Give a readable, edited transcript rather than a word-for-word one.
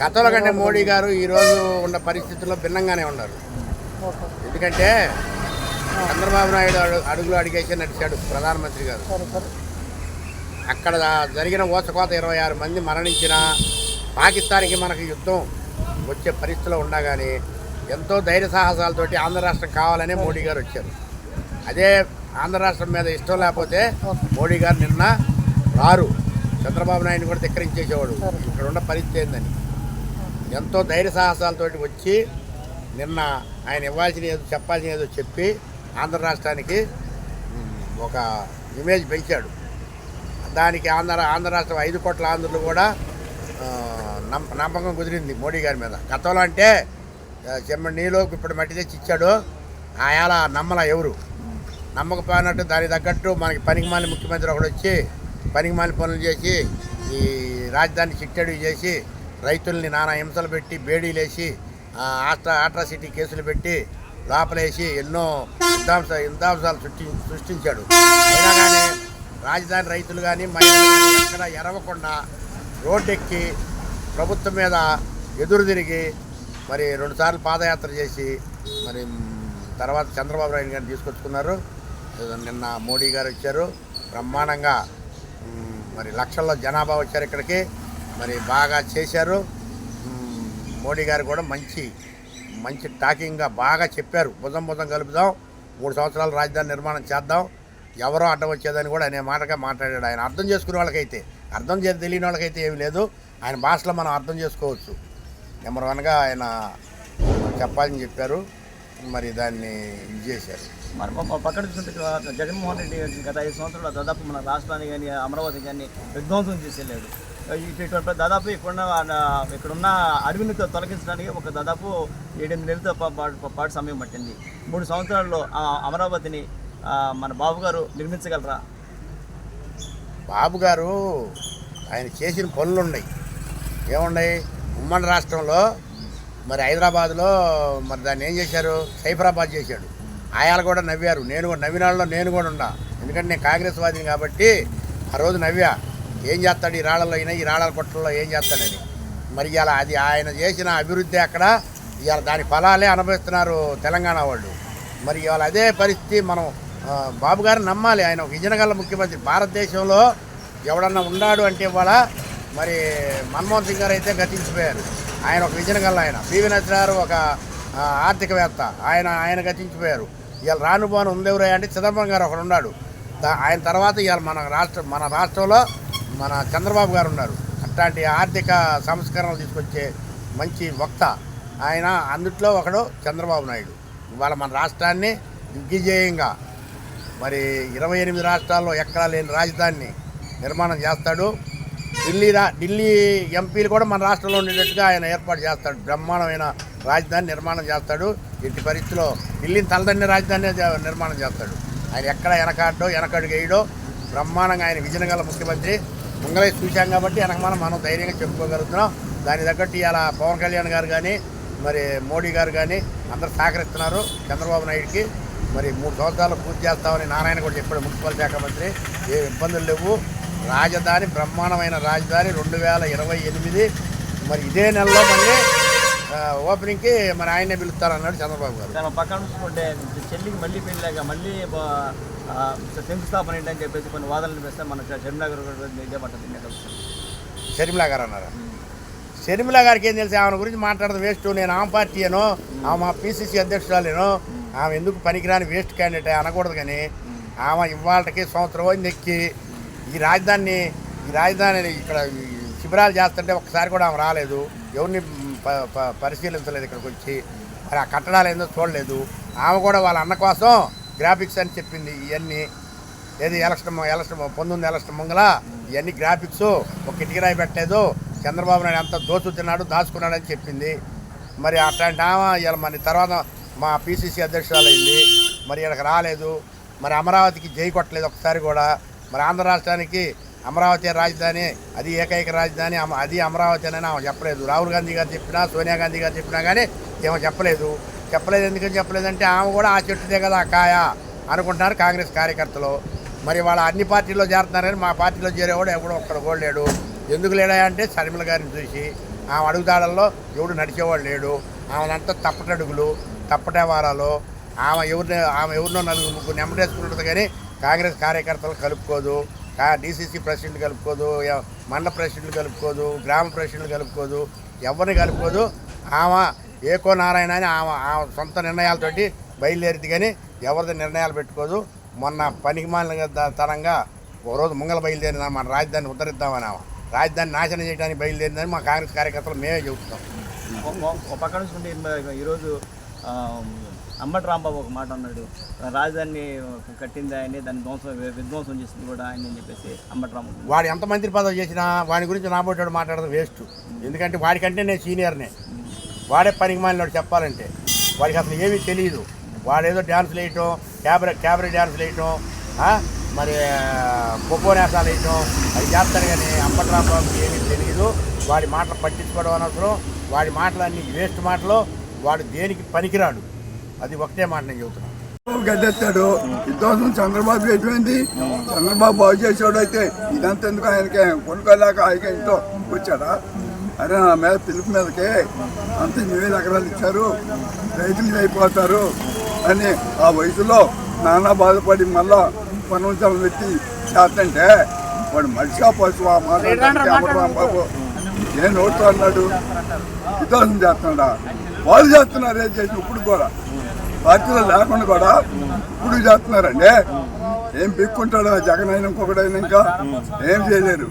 గతంలో కంటే మోడీ గారు ఈరోజు ఉన్న పరిస్థితుల్లో భిన్నంగానే ఉన్నారు. ఎందుకంటే చంద్రబాబు నాయుడు అడుగులు అడిగేసి నడిచాడు ప్రధానమంత్రి గారు. అక్కడ జరిగిన ఊచకోత 26 మంది మరణించిన పాకిస్తాన్కి మనకు యుద్ధం వచ్చే పరిస్థితిలో ఉండగానే ఎంతో ధైర్య సాహసాలతోటి ఆంధ్ర రాష్ట్రం కావాలనే మోడీ గారు వచ్చారు. అదే ఆంధ్ర రాష్ట్రం మీద ఇష్టం లేకపోతే మోడీ గారు నిన్న రారు, చంద్రబాబు నాయుడు కూడా ధిక్కరించేసేవాడు. ఇక్కడ ఉన్న పరిస్థితి ఏందని ఎంతో ధైర్య సాహసాలతోటి వచ్చి నిన్న ఆయన ఇవ్వాల్సిన ఏదో చెప్పాల్సిన ఏదో చెప్పి ఆంధ్ర రాష్ట్రానికి ఒక ఇమేజ్ పెంచాడు. దానికి ఆంధ్ర రాష్ట్రం 5 కోట్ల ఆంధ్రులు కూడా నమ్మకం కుదిరింది మోడీ గారి మీద. గతంలో అంటే చెమ్మడి నీలోకి ఇప్పుడు మట్టి తెచ్చి ఇచ్చాడు, ఆయాల నమ్మల ఎవరు నమ్మకపోయినట్టు దానికి తగ్గట్టు మనకి పనికిమాలిన ముఖ్యమంత్రి ఒకడు వచ్చి పనికిమాలిన పనులు చేసి ఈ రాజధాని చిట్టడి చేసి రైతుల్ని నానా హింసలు పెట్టి బేడీలేసి అట్రాసిటీ కేసులు పెట్టి లోపలేసి ఎన్నో యుద్ధాంశాలు సృష్టించాడు. అయినా కానీ రాజధాని రైతులు కానీ మహిళలు కానీ ఎక్కడ ఎరవకుండా రోడ్డెక్కి ప్రభుత్వం మీద ఎదురు తిరిగి మరి 2 సార్లు పాదయాత్ర చేసి మరి తర్వాత చంద్రబాబు నాయుడు గారిని తీసుకొచ్చుకున్నారు. నిన్న మోడీ గారు వచ్చారు, బ్రహ్మాండంగా మరి లక్షల్లో జనాభా వచ్చారు ఇక్కడికి, మరి బాగా చేశారు. మోడీ గారు కూడా మంచి టాకింగ్గా బాగా చెప్పారు. భుజం కలుపుదాం, 3 సంవత్సరాలు రాజధాని నిర్మాణం చేద్దాం, ఎవరో అడ్డం వచ్చేదని కూడా అనే మాటగా మాట్లాడాడు. ఆయన అర్థం చేసుకునే వాళ్ళకైతే, అర్థం తెలియని వాళ్ళకైతే ఏమి లేదు, ఆయన భాషలో మనం అర్థం చేసుకోవచ్చు. నెంబర్ 1గా ఆయన చెప్పాలని చెప్పారు, మరి దాన్ని ఇది చేశారు. మరి పక్కన చూస్తుంటే జగన్మోహన్ రెడ్డి గత 5 సంవత్సరాలు దాదాపు మన రాష్ట్రాన్ని కానీ అమరావతి కానీ విధ్వంసం చేసి వెళ్ళాడు. ఇటువంటి దాదాపు ఇక్కడున్న అడవిని తొలగించడానికి ఒక దాదాపు 7-8 నెలలతో పాటు సమయం పట్టింది. 3 సంవత్సరాల్లో అమరావతిని మన బాబు గారు నిర్మించగలరా? బాబు గారు ఆయన చేసిన పనులు ఉన్నాయి, ఏమున్నాయి? ఉమ్మడి రాష్ట్రంలో మరి హైదరాబాద్లో మరి దాన్ని ఏం చేశారు, సైఫరాబాద్ చేశాడు. ఆయాలు కూడా నవ్వారు, నేను కూడా నవ్విన వాళ్ళలో నేను కూడా ఉన్నా. ఎందుకంటే నేను కాంగ్రెస్ వాదిని కాబట్టి ఆ రోజు నవ్వా, ఏం చేస్తాడు ఈ రాళ్ళలో, ఈ రాళ్ళ కొట్టల్లో ఏం చేస్తాడని. మరి ఇలా అది ఆయన చేసిన అభివృద్ధి అక్కడ ఇవాళ దాని ఫలాలే అనుభవిస్తున్నారు తెలంగాణ వాళ్ళు. మరి ఇవాళ అదే పరిస్థితి మనం బాబు గారిని నమ్మాలి. ఆయన ఒక విజనగల ముఖ్యమంత్రి. భారతదేశంలో ఎవడన్నా ఉన్నాడు అంటే ఇవాళ మరి మన్మోహన్ సింగ్ గారు అయితే గతించిపోయారు, ఆయన ఒక విజనగల. ఆయన పివి నరసింహారావు ఒక ఆర్థికవేత్త, ఆయన గతించిపోయారు. ఇవాళ రానుబాను ఉందేవరా అంటే చిదంబరం గారు ఒకడు ఉన్నాడు. ఆయన తర్వాత ఇవాళ మన రాష్ట్రంలో మన చంద్రబాబు గారు ఉన్నారు. అట్లాంటి ఆర్థిక సంస్కరణలు తీసుకొచ్చే మంచి వక్త ఆయన. అందుట్లో ఒకడు చంద్రబాబు నాయుడు. ఇవాళ మన రాష్ట్రాన్ని దిగ్విజయంగా మరి 28 రాష్ట్రాల్లో ఎక్కడా లేని రాజధానిని నిర్మాణం చేస్తాడు. ఢిల్లీ ఎంపీలు కూడా మన రాష్ట్రంలో ఉండేటట్టుగా ఆయన ఏర్పాటు చేస్తాడు. బ్రహ్మాండమైన రాజధాని నిర్మాణం చేస్తాడు. ఎట్టి పరిస్థితిలో ఢిల్లీని తలదన్ని రాజధాని నిర్మాణం చేస్తాడు. ఆయన ఎక్కడ వెనకడుగు వేయడో బ్రహ్మాండంగా ఆయన విజనగల ముఖ్యమంత్రి. ముంగలే చూశాం కాబట్టి మనం ధైర్యంగా చెప్పుకోగలుగుతున్నాం. దాని తగ్గట్టు ఇలా పవన్ కళ్యాణ్ గారు కానీ మరి మోడీ గారు కానీ అందరూ సహకరిస్తున్నారు చంద్రబాబు నాయుడికి. మరి 3 సంవత్సరాలు పూర్తి చేస్తామని నారాయణ కూడా చెప్పాడు, మున్సిపల్ శాఖ మంత్రి. ఏ ఇబ్బందులు లేవు. రాజధాని బ్రహ్మాండమైన రాజధాని 2028 మరి ఇదే నెలలో మళ్ళీ ఓపెనింగ్కి మరి ఆయనే పిలుస్తారన్నాడు చంద్రబాబు గారు. పక్కన చూసుకుంటే చెల్లికి మళ్ళీ పెళ్ళాక మళ్ళీ శంకుస్థాపన ఏంటని చెప్పేసి కొన్ని వాదనలు వేస్తే మన షర్మిలా గారు ఇదే పట్టదు. షర్మిలా గారు అన్నారా? షర్మిలా గారికి ఏం తెలిసి ఆమె గురించి మాట్లాడదు వేస్ట్. నేను ఆమె పార్టీ అనో, ఆమె మా పిసిసి అధ్యక్షురాలేనో, ఆమె ఎందుకు పనికిరాని వేస్ట్ క్యాండిడేట్ అనకూడదు. కానీ ఆమె ఇవాళకి సంవత్సరం ఎక్కి ఈ రాజధాని ఇక్కడ శిబిరాలు చేస్తుంటే ఒక్కసారి కూడా ఆమె రాలేదు, ఎవరిని పరిశీలించలేదు ఇక్కడికి వచ్చి. మరి ఆ కట్టడాలు ఏందో చూడలేదు. ఆమె కూడా వాళ్ళ అన్న కోసం గ్రాఫిక్స్ అని చెప్పింది. ఇవన్నీ ఏది ఎలక్షన్ 19 ఎలక్షన్ ముంగల ఇవన్నీ గ్రాఫిక్స్, ఒక ఇటుకరాయి పెట్టలేదు, చంద్రబాబు నాయుడు అంతా దాచుకున్నాడని చెప్పింది. మరి అట్లాంటి ఆమె ఇలా మన తర్వాత మా పిసిసి అధ్యక్షురాలు అయింది, మరి ఇక్కడికి రాలేదు. మరి అమరావతికి జై కొట్టలేదు ఒక్కసారి కూడా. మరి ఆంధ్ర రాష్ట్రానికి అమరావతి రాజధాని, అది ఏకైక రాజధాని, అది అమరావతి అని ఆమె చెప్పలేదు. రాహుల్ గాంధీ గారు చెప్పినా, సోనియా గాంధీ గారు చెప్పినా కానీ ఏమో చెప్పలేదు. ఎందుకని చెప్పలేదంటే ఆమె కూడా ఆ చెట్టుదే కదా ఆ కాయ అనుకుంటున్నారు కాంగ్రెస్ కార్యకర్తలు. మరి వాళ్ళ అన్ని పార్టీల్లో చేరుతున్నారు కానీ మా పార్టీలో చేరేవాడు ఎవడో ఒక్కడ కూడా లేడు. ఎందుకు లేడా అంటే షర్మిల గారిని చూసి ఆమె అడుగుదాడల్లో ఎవడు నడిచేవాడు లేడు. ఆమెనంతా తప్పటడుగులు, తప్పటవారాలు. ఆమె ఎవరినో నలుగురు ముగ్గురు నెమ్మడేసుకుంటుంది కానీ కాంగ్రెస్ కార్యకర్తలు కలుపుకోదు, డీసీసీ ప్రెసిడెంట్ కలుపుకోదు, మండల ప్రెసిడెంట్లు కలుపుకోదు, గ్రామ ప్రెసిడెంట్లు కలుపుకోదు, ఎవరిని కలుపుకోదు. ఆమె ఏకో నారాయణ అని ఆమె సొంత నిర్ణయాలతోటి బయలుదేరిద్ది కానీ ఎవరిది నిర్ణయాలు పెట్టుకోదు. మొన్న పనికిమాలిన తరంగా ఒకరోజు ముంగల బయలుదేరిన మన రాజధానిని ఉద్ధరిద్దామని రాజధాని నాశనం చేయడానికి బయలుదేరిందని మా కాంగ్రెస్ కార్యకర్తలు మేమే చెబుతాం. ఒక పక్కన చూసుకుంటే ఈరోజు అంబటి రాంబాబు ఒక మాట అన్నాడు, రాజధాని కట్టింది ఆయనే, దాన్ని విధ్వంసం చేసింది కూడా ఆయన అని చెప్పేసి అంబటి రాంబాబు. వాడు ఎంత మంత్రి పదవి చేసినా వాడి గురించి నాబోటాడు మాట్లాడడం వేస్ట్. ఎందుకంటే వాడికంటే నేను సీనియర్నే. వాడే పనికి మాలినాడు చెప్పాలంటే. వాడికి అసలు ఏమీ తెలియదు. వాడేదో డ్యాన్సులు వేయటం, క్యాబరే డ్యాన్సులు వేయటం, మరి పొపోనేసాలు వేయటం అది చేస్తాడు. కానీ అంబటి రాంబాబుకి ఏమీ తెలియదు. వాడి మాటలు పట్టించుకోవడం అనవసరం. వాడి మాటలన్నీ వేస్ట్ మాటలు. వాడు దేనికి పనికిరాడు. అది ఒకటే మాట నేను చెబుతున్నాను. గడ్డెత్తాడు విధ్వంసం చంద్రబాబు ఎటువంటి చంద్రబాబు బాగు చేసాడు. అయితే ఇదంతా ఎందుకు ఆయనకి కొనుక్కోలేక ఆయన ఇంట్లో వచ్చాడా? అరే నా మీద పిలుపు మీదకే అంత 8,000 ఎకరాలు ఇచ్చారు, రైతులు అయిపోతారు అని ఆ వయసులో నానా బాధపడి మళ్ళా పనులు పెట్టి చేస్తంటే వాడు మనిషిగా పశువు ఆ మాట్లాడు ఏ నోడుతూ అన్నాడు. విధ్వంసం చేస్తున్నాడా? వాళ్ళు చేస్తున్నారు. ఏం చేసి ఇప్పుడు కూడా పార్టీలో లేకుండా కూడా ఇప్పుడు చేస్తున్నారండి. ఏం పిక్కుంటాడు జగన్ అయినా ఇంకొకడైనా ఇంకా ఏం చేయలేరు.